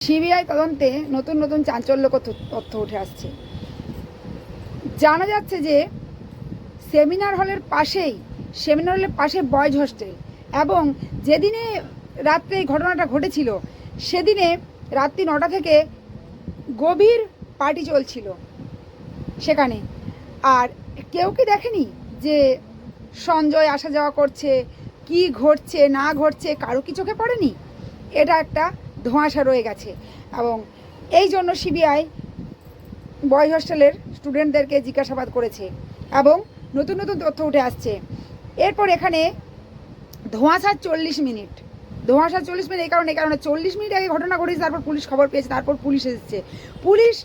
CBI তদন্তে নতুন নতুন চাঞ্চল্যকর তথ্য উঠে আসছে। জানা যাচ্ছে যে সেমিনার হলের পাশে বয়েজ হোস্টেল, এবং যেদিনে রাত্রে এই ঘটনাটা ঘটেছিল সেদিনে রাত্রি 9টা থেকে গভীর পার্টি চলছিল সেখানে। আর কেউ কি দেখেনি যে সঞ্জয় আসা যাওয়া করছে, কি ঘটছে না ঘটছে কারো কি চোখে পড়েনি? এটা একটা ধোঁয়াশা রয়ে গেছে, এবং এই জন্য সিবিআই বয়েজ হোস্টেলের স্টুডেন্টদেরকে জিজ্ঞাসাবাদ করেছে এবং নতুন নতুন তথ্য উঠে আসছে। এরপর এখানে ধোঁয়াশা 40 মিনিট এই কারণে 40 মিনিট আগে ঘটনা ঘটেছে, তারপর পুলিশ খবর পেয়েছে, তারপর পুলিশ এসেছে। পুলিশ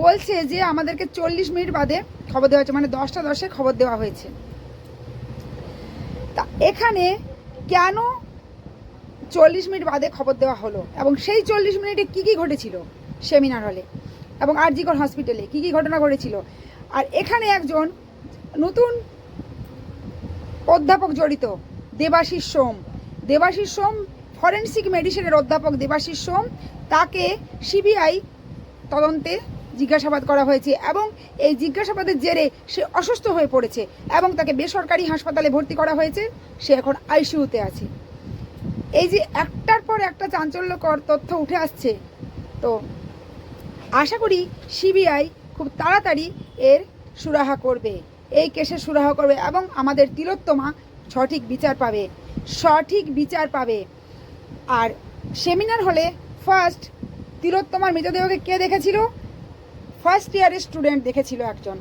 বলছে যে আমাদেরকে 40 মিনিট বাদে খবর দেওয়া হয়েছে, মানে 10টা 10-এ খবর দেওয়া হয়েছে। তা এখানে কেন 40 মিনিট বাদে খবর দেওয়া হলো, এবং সেই 40 মিনিটে কী কী ঘটেছিল সেমিনার হলে এবং আরজিকর হসপিটালে কী কী ঘটনা ঘটেছিল? আর এখানে একজন নতুন অধ্যাপক জড়িত, দেবাশিস সোম, ফরেন্সিক মেডিসিনের অধ্যাপক দেবাশিস সোম, তাকে সিবিআই তদন্তে জিজ্ঞাসাবাদ করা হয়েছে, এবং এই জিজ্ঞাসাবাদের জেরে সে অসুস্থ হয়ে পড়েছে এবং তাকে বেসরকারি হাসপাতালে ভর্তি করা হয়েছে। সে এখন আইসিইউতে আছে। এই যে একটার পর একটা চাঞ্চল্যকর তথ্য উঠে আসছে, তো আশা করি সিবিআই খুব তাড়াতাড়ি এর সুরাহা করবে, এই কেসের সুরাহা করবে, এবং আমাদের তিলোত্তমা সঠিক বিচার পাবে। আর সেমিনার হলে ফার্স্ট তিলোত্তমার মৃতদেহকে কে দেখেছিল? ফার্স্ট ইয়ারের স্টুডেন্ট দেখেছিল। একজন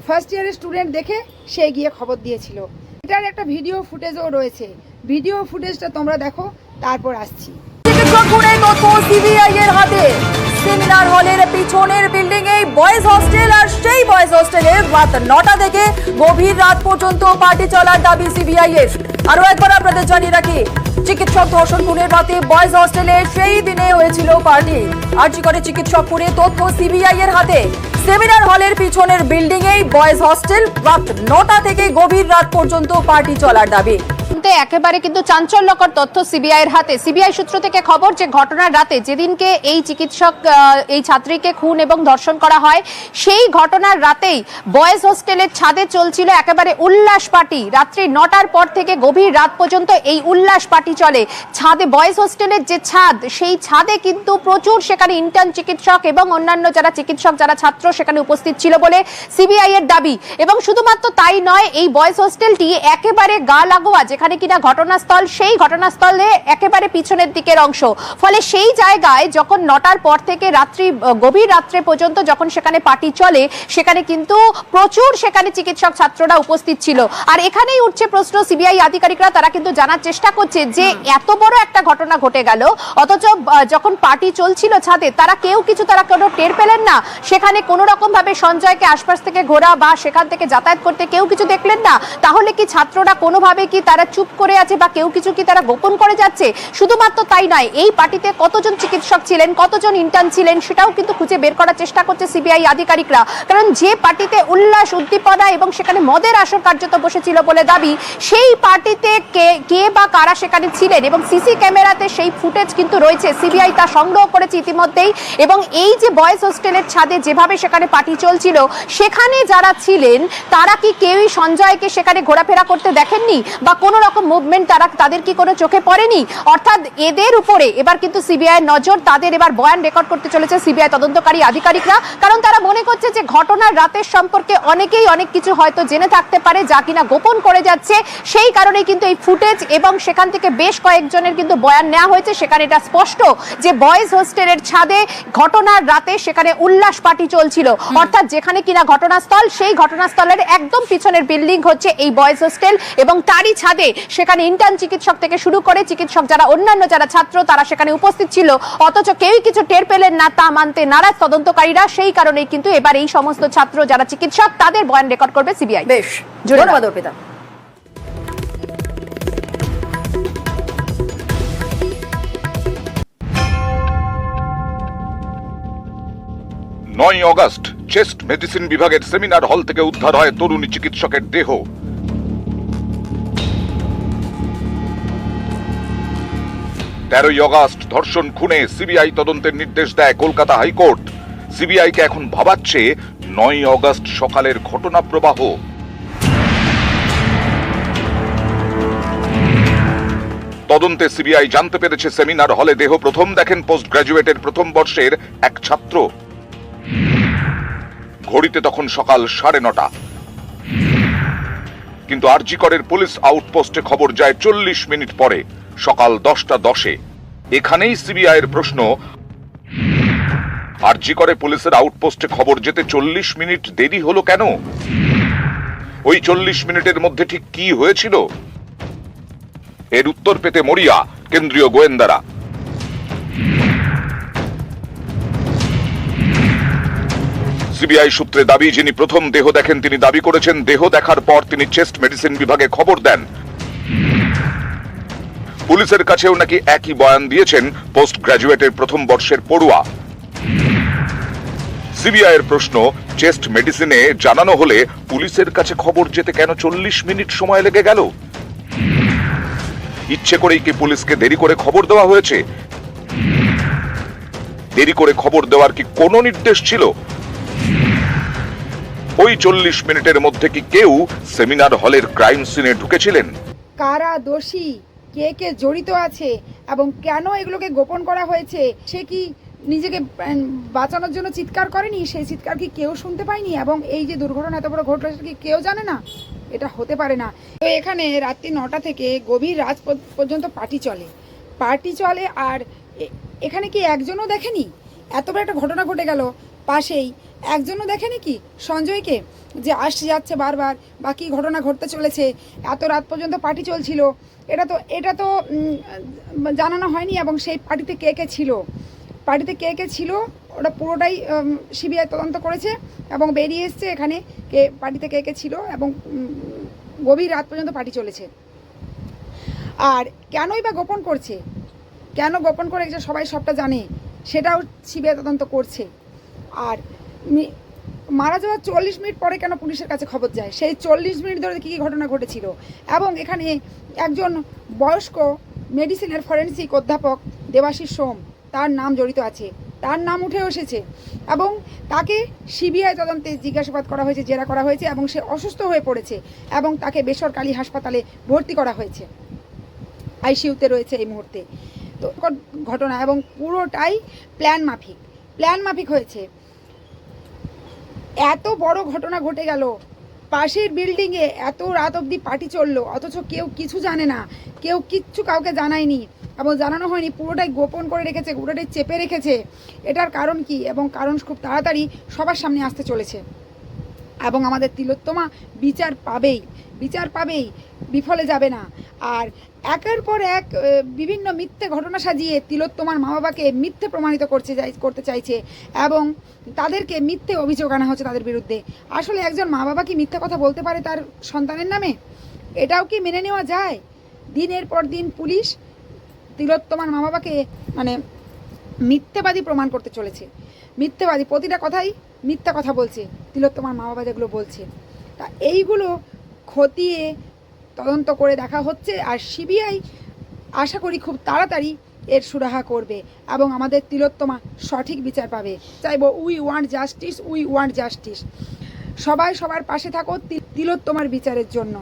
ফার্স্ট ইয়ারের স্টুডেন্ট দেখে সে গিয়ে খবর দিয়েছিল। এটার একটা ভিডিও ফুটেজও রয়েছে, ভিডিও ফুটেজটা তোমরা দেখো, তারপর আসছি। সিবিআই এর হাতে সেমিনার হলের পিছনের বিল্ডিং এই বয়েজ হোস্টেল, আর সেই বয়েজ হোস্টেলে রাত 9টা থেকে গভীর রাত পর্যন্ত পার্টি চলার দাবি সিবিআই এর। আরো একবার আপনাদের জানিয়ে রাখি, চিকিৎসক ধর্ষণ খুনের রাতে বয়েজ হোস্টেলে সেই দিনে হয়েছিল পার্টি। আরজিকরে চিকিৎসক খুনে তথ্য সিবিআই এর হাতে। সেমিনার হলের পিছনের বিল্ডিং এই বয়েজ হোস্টেল, রাত 9টা থেকে গভীর রাত পর্যন্ত পার্টি চলার দাবি। একেবারে কিন্তু চাঞ্চল্যকর তথ্য সিবিআই এর হাতে। সিবিআই সূত্র থেকে খবর যে ঘটনার রাতে যেদিনকে এই চিকিৎসক এই ছাত্রীকে খুন এবং ধর্ষণ করা হয়, সেই ঘটনার রাতেই বয়েজ হোস্টেলের ছাদে চলছিল একেবারে উল্লাস পার্টি। রাত্রি 9টার পর থেকে গভীর রাত পর্যন্ত এই উল্লাস পার্টি চলে। ছাদে বয়েজ হোস্টেলের যে ছাদ, সেই ছাদে কিন্তু প্রচুর সেখানে ইন্টার্ন চিকিৎসক এবং অন্যান্য যারা চিকিৎসক যারা ছাত্র সেখানে উপস্থিত ছিল বলে সিবিআই এর দাবি। এবং শুধুমাত্র তাই নয়, এই বয়েজ হোস্টেলটি একেবারে গা লাগোয়া যেখানে কিনা ঘটনাস্থল, সেই ঘটনাস্থলে একেবারে পিছনের দিকের অংশ। ফলে সেই জায়গায় যখন 9টার পর থেকে গভীর রাত্রে পর্যন্ত যখন সেখানে পার্টি চলে, সেখানে কিন্তু প্রচুর সেখানে চিকিৎসক ছাত্ররা উপস্থিত ছিল। আর এখানেই উঠছে প্রশ্ন, সিবিআই আধিকারিকরা তারা কিন্তু জানার চেষ্টা করছে যে এত বড় একটা ঘটনা ঘটে গেল, অথচ যখন পার্টি চলছিল ছাদে তারা কোনো টের পেলেন না। সেখানে কোনো রকম ভাবে সঞ্জয়কে আশপাশ থেকে ঘোরা বা সেখান থেকে যাতায়াত করতে কেউ কিছু দেখলেন না। তাহলে কি ছাত্ররা কোনোভাবে কি তারা চুপ করে আছে বা কেউ কিছু কি তারা গোপন করে যাচ্ছে? শুধুমাত্র তাই নয়, এই পার্টিতে কতজন চিকিৎসক ছিলেন, কতজন ইন্টার্ন ছিলেন, সেটাও কিন্তু খুঁজে বের করার চেষ্টা করছে সিবিআই আধিকারিকরা। কারণ যে পার্টিতে উল্লাস উদ্দীপনা এবং সেখানে মদের আসর কার্যত বসেছিল বলে দাবি, সেই পার্টিতে কে বা কারা সেখানে ছিলেন এবং সিসি ক্যামেরাতে সেই ফুটেজ কিন্তু রয়েছে। সিবিআই তা সংগ্রহ করেছে ইতিমধ্যেই। এবং এই যে বয়েজ হোস্টেলের ছাদে যেভাবে সেখানে পার্টি চলছিল, সেখানে যারা ছিলেন তারা কি কেউই সঞ্জয়কে সেখানে ঘোরাফেরা করতে দেখেননি বা কোনো রকম মুভমেন্ট তাদের কি কোনো চোখে পড়েনি? অর্থাৎ এদের উপরে এবার কিন্তু সিবিআই নজর, তাদের এবার বয়ান রেকর্ড করতে চলেছে সিবিআই তদন্তকারী আধিকারিকরা। কারণ তারা মনে করছে যে ঘটনার রাতের সম্পর্কে অনেকেই অনেক কিছু হয়তো জেনে থাকতে পারে যা কিনা গোপন করে যাচ্ছে। সেই কারণেই কিন্তু এই ফুটেজ এবং সেখান থেকে বেশ কয়েকজনের কিন্তু বয়ান নেওয়া হয়েছে। সেখানে এটা স্পষ্ট যে বয়েজ হোস্টেলের ছাদে ঘটনার রাতে সেখানে উল্লাস পার্টি চলছিল। অর্থাৎ যেখানে কিনা ঘটনাস্থল, সেই ঘটনাস্থলের একদম পিছনের বিল্ডিং হচ্ছে এই বয়েজ হোস্টেল, এবং তারই ছাদে সেখানে ইন্টার্ন চিকিৎসক থেকে শুরু করে চিকিৎসক যারা অন্যান্য যারা ছাত্র তারা সেখানে উপস্থিত ছিল, অথচ কেউই কিছু টের পেলেন না, তা মানতে নারাজ তদন্তকারীরা। সেই কারণেই কিন্তু এবার এই সমস্ত ছাত্র যারা চিকিৎসক তাদের বয়ান রেকর্ড করবে সিবিআই। বেশ, ধন্যবাদ অর্পিতা। নয় অগস্ট চেস্ট মেডিসিন বিভাগের সেমিনার হল থেকে উদ্ধার হয় তরুণী চিকিৎসকের দেহ। 13ই আগস্ট ধর্ষণ খুনে সিবিআই তদন্তের নির্দেশ দেয় কলকাতা হাইকোর্ট। সিবিআইকে এখন ভাবাচ্ছে 9ই আগস্ট সকালের ঘটনা প্রবাহ। তদন্তে সিবিআই জানতে পেরেছে সেমিনার হলে দেহ প্রথম দেখেন পোস্ট গ্রাজুয়েটের প্রথম বর্ষের এক ছাত্র। ঘড়িতে তখন সকাল 9:30। কিন্তু আরজি করের পুলিশ আউটপোস্টে খবর যায় 40 মিনিট পরে, সকাল 10:10। এখানেই সিবিআই এর প্রশ্ন, আরজি করে পুলিশের আউটপোস্টে খবর যেতে 40 মিনিট দেরি হলো কেন? ওই 40 মিনিটের মধ্যে ঠিক কি হয়েছিল? এর উত্তর পেতে মরিয়া কেন্দ্রীয় গোয়েন্দারা। সিবিআই সূত্রে দাবি, যিনি প্রথম দেহ দেখেন তিনি দাবি করেছেন দেহ দেখার পর তিনি চেস্ট মেডিসিন বিভাগে খবর দেন। পুলিশের কাছেও নাকি একই বয়ান দিয়েছেন পোস্ট গ্রাজুয়েটের প্রথম বর্ষের পড়ুয়া। সিবিআই এর প্রশ্ন, চেস্ট মেডিসিনে জানানো হলে পুলিশের কাছে খবর যেতে কেন 40 মিনিট সময় লেগে গেল? ইচ্ছে করেই কি পুলিশকে দেরি করে খবর দেওয়া হয়েছে? দেরি করে খবর দেওয়ার কি কোনো নির্দেশ ছিল? ওই 40 মিনিটের মধ্যে কি কেউ সেমিনার হলের ক্রাইম সিনে ঢুকেছিলেন? কারা দোষী, কে কে জড়িত আছে এবং কেন এগুলোকে গোপন করা হয়েছে, সে কি নিজেকে বাঁচানোর জন্য চিৎকার করেনি? সেই চিৎকার কি কেউ শুনতে পায়নি? এবং এই যে দুর্ঘটনা এত বড় ঘটলো সেটা কি কেউ জানে না? এটা হতে পারে না। তো এখানে রাত্রি 9টা থেকে গভীর রাত পর্যন্ত পার্টি চলে। আর এখানে কি একজনও দেখেনি? এত বড় একটা ঘটনা ঘটে গেল, পাশেই একজনও দেখেনি কি সঞ্জয়কে, যে আসছে যাচ্ছে বারবার, বা কি ঘটনা ঘটতে চলেছে? এত রাত পর্যন্ত পার্টি চলছিল, এটা তো জানানো হয়নি। এবং সেই পার্টিতে কে কে ছিল ওটা পুরোটাই সিবিআই তদন্ত করেছে এবং বেরিয়ে এসছে এখানে পার্টিতে কে কে ছিল এবং গভীর রাত পর্যন্ত পার্টি চলেছে। আর কেনই বা গোপন করছে, কেন গোপন করে সবাই সবটা জানে, সেটাও সিবিআই তদন্ত করছে। আর মারা যাওয়ার 40 মিনিট পরে কেন পুলিশের কাছে খবর যায়, সেই 40 মিনিট ধরে কী কী ঘটনা ঘটেছিল। এবং এখানে একজন বয়স্ক মেডিসিনের ফরেন্সিক অধ্যাপক দেবাশিস সোম, তার নাম জড়িত আছে, তার নাম উঠে এসেছে এবং তাকে সিবিআই তদন্তে জিজ্ঞাসাবাদ করা হয়েছে, জেরা করা হয়েছে এবং সে অসুস্থ হয়ে পড়েছে এবং তাকে বেসরকারি হাসপাতালে ভর্তি করা হয়েছে, আইসিইউতে রয়েছে এই মুহূর্তে। তো ঘটনা এবং পুরোটাই প্ল্যান মাফিক হয়েছে। এত বড় ঘটনা ঘটে গেল, পাশের বিল্ডিংয়ে এত রাত অবধি পার্টি চললো, অথচ কেউ কিছু জানে না, কেউ কিচ্ছু কাউকে জানায়নি এবং জানানো হয়নি, পুরোটাই গোপন করে রেখেছে, পুরোটাই চেপে রেখেছে। এটার কারণ কি? এবং কারণ খুব তাড়াতাড়ি সবার সামনে আসতে চলেছে এবং আমাদের তিলোত্তমা বিচার পাবেই, বিফলে যাবে না। আর একের পর এক বিভিন্ন মিথ্যে ঘটনা সাজিয়ে তিলোত্তমার মা বাবাকে মিথ্যে প্রমাণিত করতে চাইছে এবং তাদেরকে মিথ্যে অভিযোগ আনা হচ্ছে তাদের বিরুদ্ধে। আসলে একজন মা বাবা কি মিথ্যে কথা বলতে পারে তার সন্তানের নামে? এটাও কি মেনে নেওয়া যায়? দিনের পর দিন পুলিশ তিলোত্তমার মা বাবাকে মিথ্যেবাদী প্রমাণ করতে চলেছে, মিথ্যেবাদী, প্রতিটা কথাই মিথ্যা কথা বলছে তিলোত্তমার মা বাবা যেগুলো বলছে। তা এইগুলো খতিয়ে তদন্ত করে দেখা হচ্ছে আর সিবিআই আশা করি খুব তাড়াতাড়ি এর সুরাহা করবে এবং আমাদের তিলোত্তমা সঠিক বিচার পাবে। চাইবো উই ওয়ান্ট জাস্টিস। সবাই সবার পাশে থাকো তিলোত্তমার বিচারের জন্য।